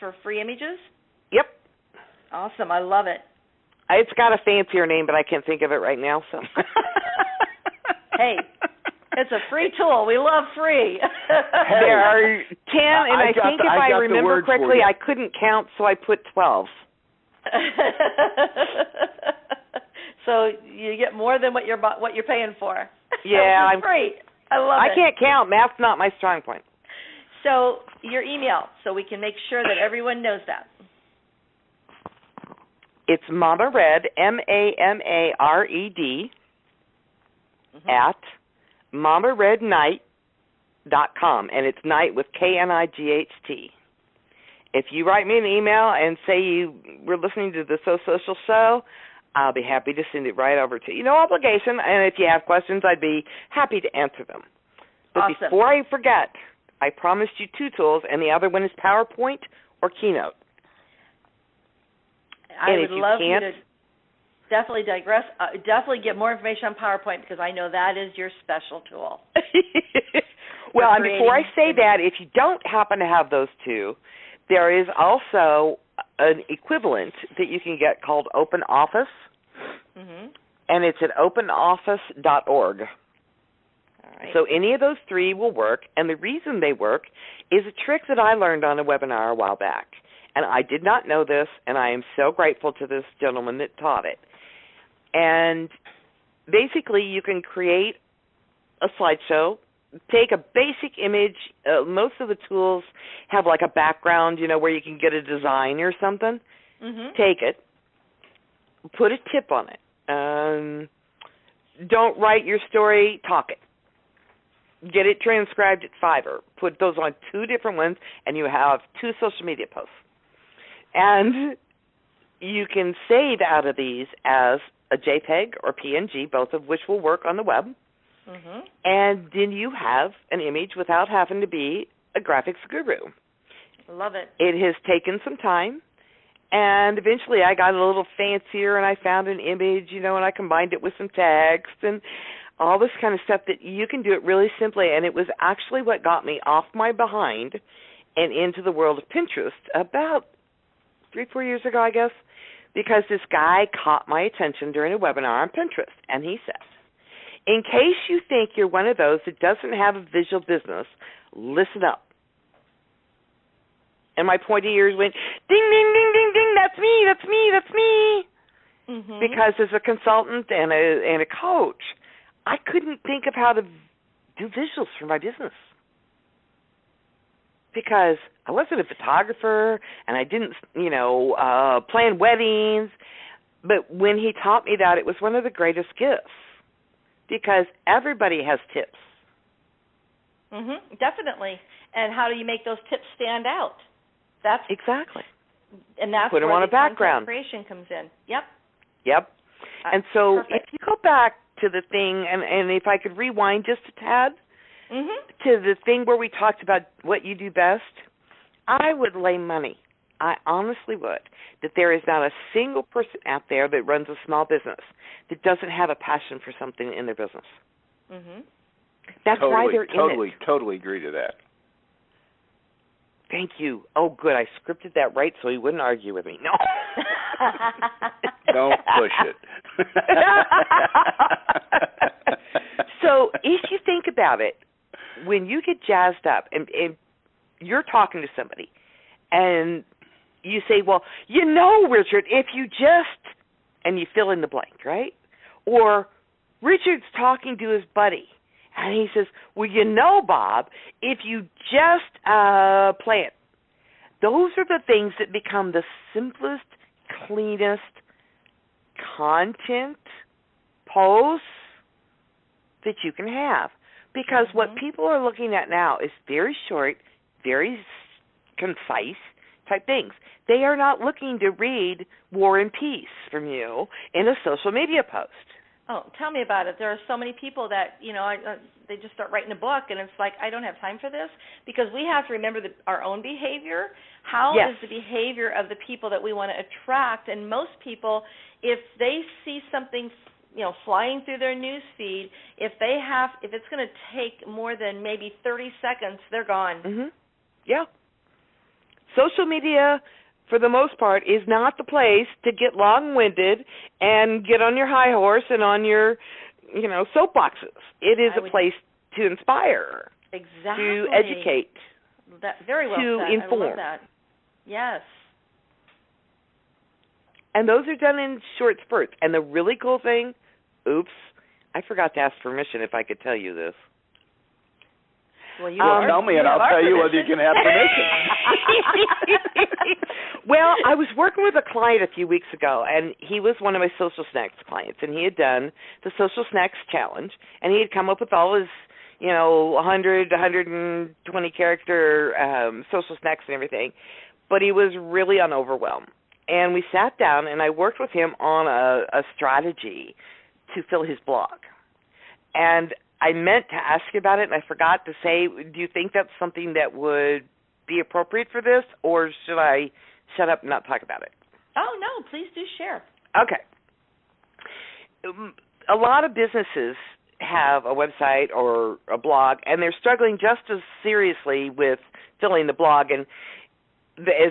for free images? Yep. Awesome. I love it. It's got a fancier name, but I can't think of it right now. So. Hey, it's a free tool. We love free. There are 10, and I think if I remember correctly, I couldn't count, so I put 12. So you get more than what you're paying for. Yeah, I'm free. I love it. I can't count. Math's not my strong point. So your email, so we can make sure that everyone knows that. It's Mama Red, MAMARED, at mamarednight.com, and it's night with KNIGHT. If you write me an email and say you were listening to the So Social show, I'll be happy to send it right over to you. No obligation, and if you have questions, I'd be happy to answer them. But awesome. Before I forget, I promised you 2 tools, and the other one is PowerPoint or Keynote. I would love you to definitely digress. Definitely get more information on PowerPoint because I know that is your special tool. Well, and before I say that, if you don't happen to have those 2, there is also an equivalent that you can get called OpenOffice, and it's at openoffice.org. All right. So any of those 3 will work, and the reason they work is a trick that I learned on a webinar a while back. And I did not know this, and I am so grateful to this gentleman that taught it. And basically, you can create a slideshow, take a basic image. Most of the tools have like a background, where you can get a design or something. Take it, put a tip on it. Don't write your story, talk it. Get it transcribed at Fiverr. Put those on 2 different ones, and you have 2 social media posts. And you can save out of these as a JPEG or PNG, both of which will work on the web. And then you have an image without having to be a graphics guru. Love it. It has taken some time, and eventually I got a little fancier, and I found an image, and I combined it with some text and all this kind of stuff that you can do it really simply. And it was actually what got me off my behind and into the world of Pinterest about 3-4 years ago, I guess, because this guy caught my attention during a webinar on Pinterest, and he says, in case you think you're one of those that doesn't have a visual business, listen up. And my pointy ears went, ding, ding, ding, ding, ding, that's me, that's me, that's me. Because as a consultant and a coach, I couldn't think of how to do visuals for my business. Because I wasn't a photographer, and I didn't, plan weddings. But when he taught me that, it was one of the greatest gifts. Because everybody has tips. Definitely. And how do you make those tips stand out? That's exactly. And that's put them where on a background. Creation comes in. Yep. And so perfect. if you go back to the thing, and if I could rewind just a tad, to the thing where we talked about what you do best, I would lay money, I honestly would, that there is not a single person out there that runs a small business that doesn't have a passion for something in their business. That's why they're in it. Totally agree to that. Thank you. Oh, good. I scripted that right so he wouldn't argue with me. No. Don't push it. So if you think about it, when you get jazzed up and you're talking to somebody and you say, well, Richard, if you just, and you fill in the blank, right? Or Richard's talking to his buddy, and he says, well, Bob, if you just play it. Those are the things that become the simplest, cleanest content posts that you can have. Because what people are looking at now is very short, very concise type things. They are not looking to read War and Peace from you in a social media post. Oh, tell me about it. There are so many people that, they just start writing a book, and it's like, I don't have time for this, because we have to remember our own behavior. How is the behavior of the people that we want to attract? And most people, if they see something, flying through their news feed, if it's going to take more than maybe 30 seconds, they're gone. Yeah. social media, for the most part, is not the place to get long-winded and get on your high horse and on your, soapboxes. It is a place to inspire, to educate, very well to said. inform. I love that. Yes. And those are done in short spurts. And the really cool thing, I forgot to ask permission if I could tell you this. Well, tell me and I'll tell you whether you can have permission. Well, I was working with a client a few weeks ago, and he was one of my Social Snacks clients, and he had done the Social Snacks Challenge, and he had come up with all his, 100, 120 character social snacks and everything, but he was really overwhelmed. And we sat down, and I worked with him on a strategy to fill his blog. And I meant to ask you about it, and I forgot to say, do you think that's something that would be appropriate for this, or should I shut up and not talk about it? Oh, no, please do share. Okay. A lot of businesses have a website or a blog, and they're struggling just as seriously with filling the blog as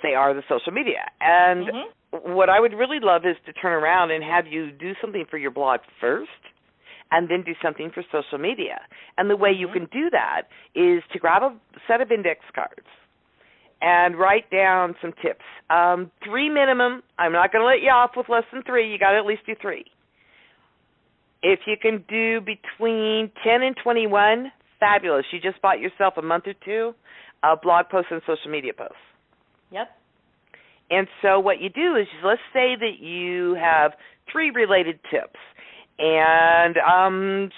they are the social media. And what I would really love is to turn around and have you do something for your blog first, and then do something for social media. And the way you can do that is to grab a set of index cards and write down some tips. 3 minimum. I'm not going to let you off with less than 3. You got to at least do 3. If you can do between 10 and 21, fabulous. You just bought yourself a month or 2 of blog posts and social media posts. Yep. And so what you do is, let's say that you have 3 related tips. And,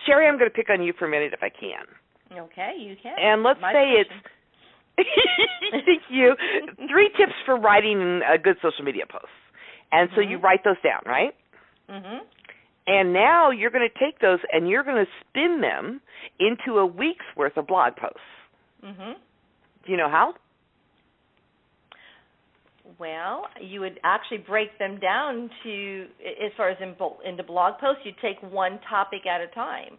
Cheri, I'm going to pick on you for a minute if I can. Okay, you can. And let's say it's thank you. 3 tips for writing a good social media post. And so you write those down, right? Mm-hmm. And now you're going to take those and you're going to spin them into a week's worth of blog posts. Mm-hmm. Do you know how? Well, you would actually break them down to, as far as into blog posts, you take one topic at a time.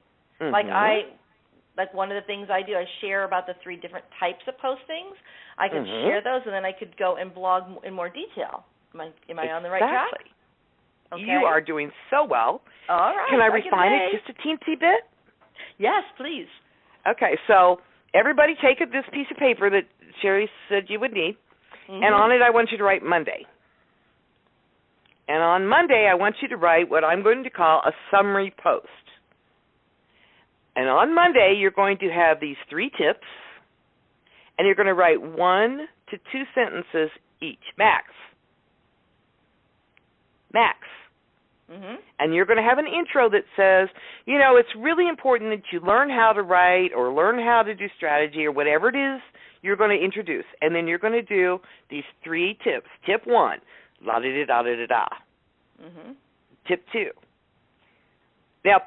Like one of the things I do, I share about the 3 different types of postings. I could share those, and then I could go and blog in more detail. Am I on the right track? Okay. You are doing so well. All right. Can I refine it just a teensy bit? Yes, please. Okay, so everybody take this piece of paper that Cheri said you would need, and on it I want you to write Monday. And on Monday I want you to write what I'm going to call a summary post. And on Monday you're going to have these 3 tips, and you're going to write 1 to 2 sentences each, max. And you're going to have an intro that says, it's really important that you learn how to write or learn how to do strategy or whatever it is you're going to introduce. And then you're going to do these 3 tips. Tip 1, la-da-da-da-da-da-da. Tip 2. Now,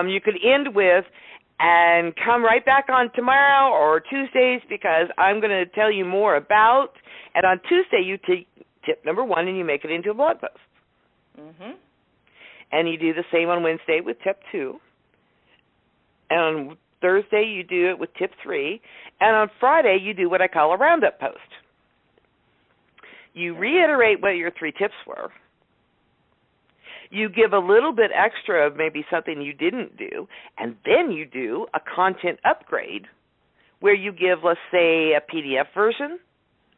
you could end with, and come right back on tomorrow or Tuesdays because I'm going to tell you more about, and on Tuesday you take tip number 1 and you make it into a blog post. And you do the same on Wednesday with tip 2. And on Thursday you do it with tip 3. And on Friday you do what I call a roundup post. You reiterate what your 3 tips were. You give a little bit extra of maybe something you didn't do, and then you do a content upgrade where you give, let's say, a PDF version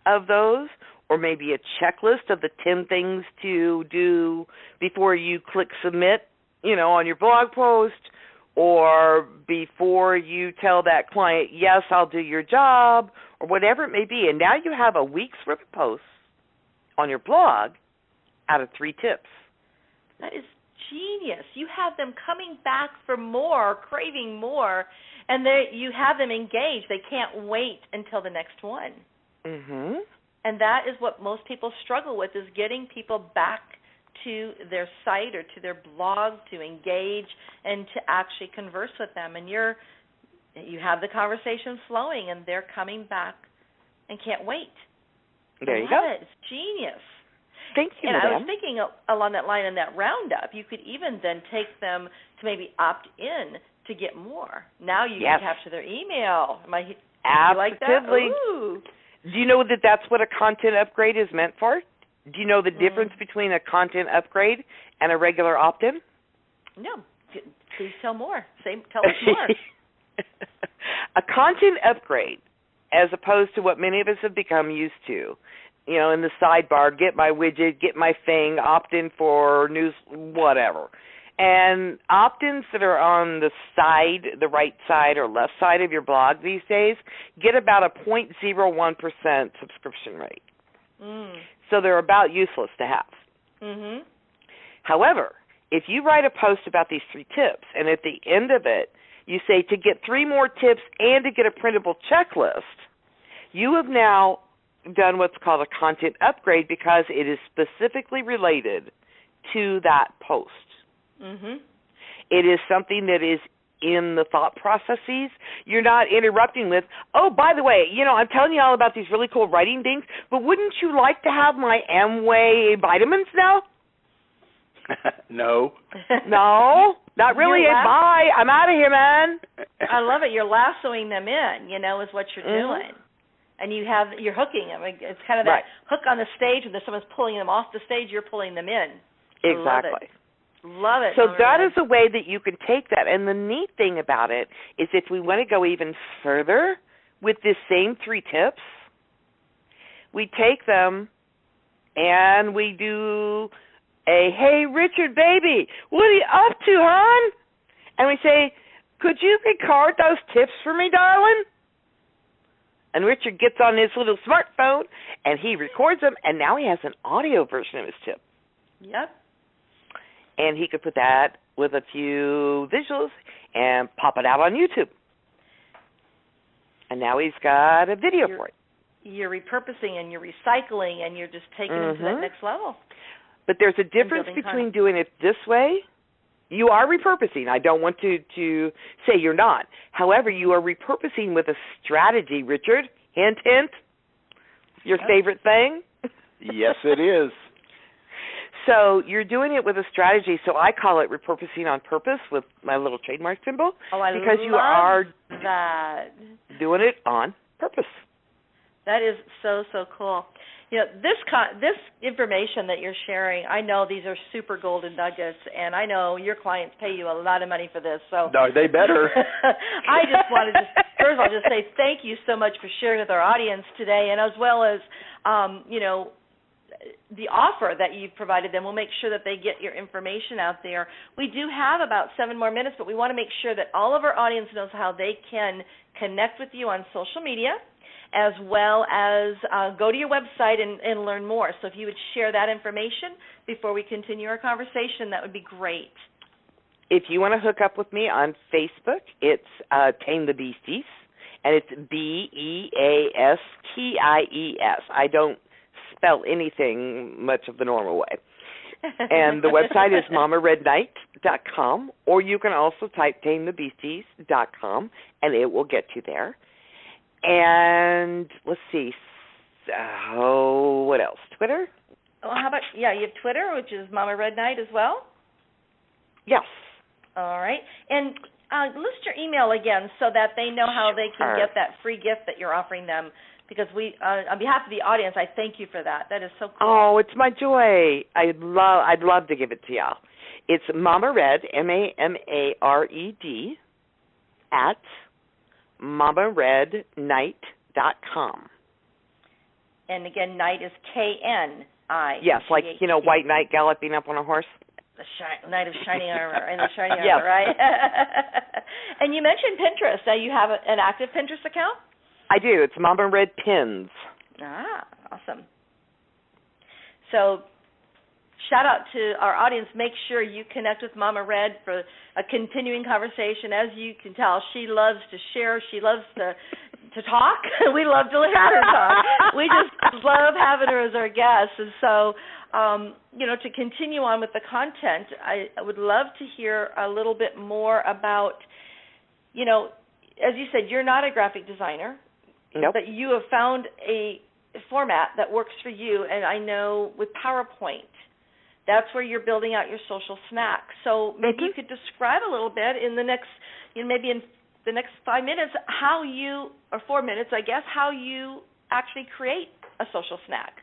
of those, or maybe a checklist of the 10 things to do before you click submit, on your blog post, or before you tell that client, yes, I'll do your job, or whatever it may be. And now you have a week's worth of posts on your blog out of 3 tips. That is genius. You have them coming back for more, craving more, and you have them engaged. They can't wait until the next one. And that is what most people struggle with, is getting people back to their site or to their blog to engage and to actually converse with them. And you have the conversation flowing, and they're coming back and can't wait. There you go. It's genius. Thank you, and madam. I was thinking along that line in that roundup, you could even then take them to maybe opt in to get more. Now you can capture their email. Absolutely. You like that? Ooh. Do you know that that's what a content upgrade is meant for? Do you know the difference between a content upgrade and a regular opt-in? No. Please tell more. Tell us more. A content upgrade, as opposed to what many of us have become used to, in the sidebar, get my widget, get my thing, opt-in for news, whatever. And opt-ins that are on the side, the right side or left side of your blog these days, get about a 0.01% subscription rate. So they're about useless to have. Mm-hmm. However, if you write a post about these 3 tips, and at the end of it, you say to get 3 more tips and to get a printable checklist, you have now done what's called a content upgrade because it is specifically related to that post. Mm-hmm. It is something that is in the thought processes. You're not interrupting with, oh, by the way, I'm telling you all about these really cool writing things, but wouldn't you like to have my Amway vitamins now? No. No, not really. Bye. I'm out of here, man. I love it. You're lassoing them in, is what you're doing. And you're hooking them. It's kind of that hook on the stage, and then someone's pulling them off the stage, you're pulling them in. Exactly. Love it. So that is a way that you can take that. And the neat thing about it is if we want to go even further with this same 3 tips, we take them and we do a, hey, Richard, baby, what are you up to, hon? And we say, could you record those tips for me, darling? And Richard gets on his little smartphone, and he records them, and now he has an audio version of his tip. Yep. And he could put that with a few visuals and pop it out on YouTube. And now he's got a video for it. You're repurposing and you're recycling and you're just taking it to that next level. But there's a difference between doing it this way. You are repurposing. I don't want to say you're not. However, you are repurposing with a strategy, Richard. Hint, hint. Your favorite thing? Yes, it is. So you're doing it with a strategy, so I call it repurposing on purpose with my little trademark symbol. Oh, I because love you are that. Doing it on purpose. That is so, so cool. This information that you're sharing, I know these are super golden nuggets, and I know your clients pay you a lot of money for this. So no, they better. I just wanted to first of all just say thank you so much for sharing with our audience today, and as well as the offer that you've provided them. We'll make sure that they get your information out there. We do have about 7 more minutes, but we want to make sure that all of our audience knows how they can connect with you on social media, as well as go to your website and learn more. So if you would share that information before we continue our conversation, that would be great. If you want to hook up with me on Facebook, it's Tame the Beasties, and it's BEASTIES. I don't spell anything much of the normal way. And the website is mamaredknight.com, or you can also type tamethebeasties.com, and it will get you there. And let's see, what else? Twitter? Well, how about, you have Twitter, which is Mama Red Knight as well? Yes. All right. And list your email again so that they know how they can get that free gift that you're offering them. Because we, on behalf of the audience, I thank you for that. That is so cool. Oh, it's my joy. I'd love to give it to y'all. It's Mama Red, MAMARED, at mamaredknight.com. And again, knight is K-N-I. Yes, like, white knight galloping up on a horse. The knight of shining armor, and the shining armor, right? And you mentioned Pinterest. Now you have an active Pinterest account? I do. It's Mama Red Pins. Ah, awesome. So shout out to our audience. Make sure you connect with Mama Red for a continuing conversation. As you can tell, she loves to share. She loves to talk. We love to hear her talk. We just love having her as our guest. And so, to continue on with the content, I would love to hear a little bit more about, as you said, you're not a graphic designer. Nope. But you have found a format that works for you, and I know with PowerPoint, that's where you're building out your social snack. So maybe you could describe a little bit in the next, maybe in the next 5 minutes, or 4 minutes, I guess, how you actually create a social snack.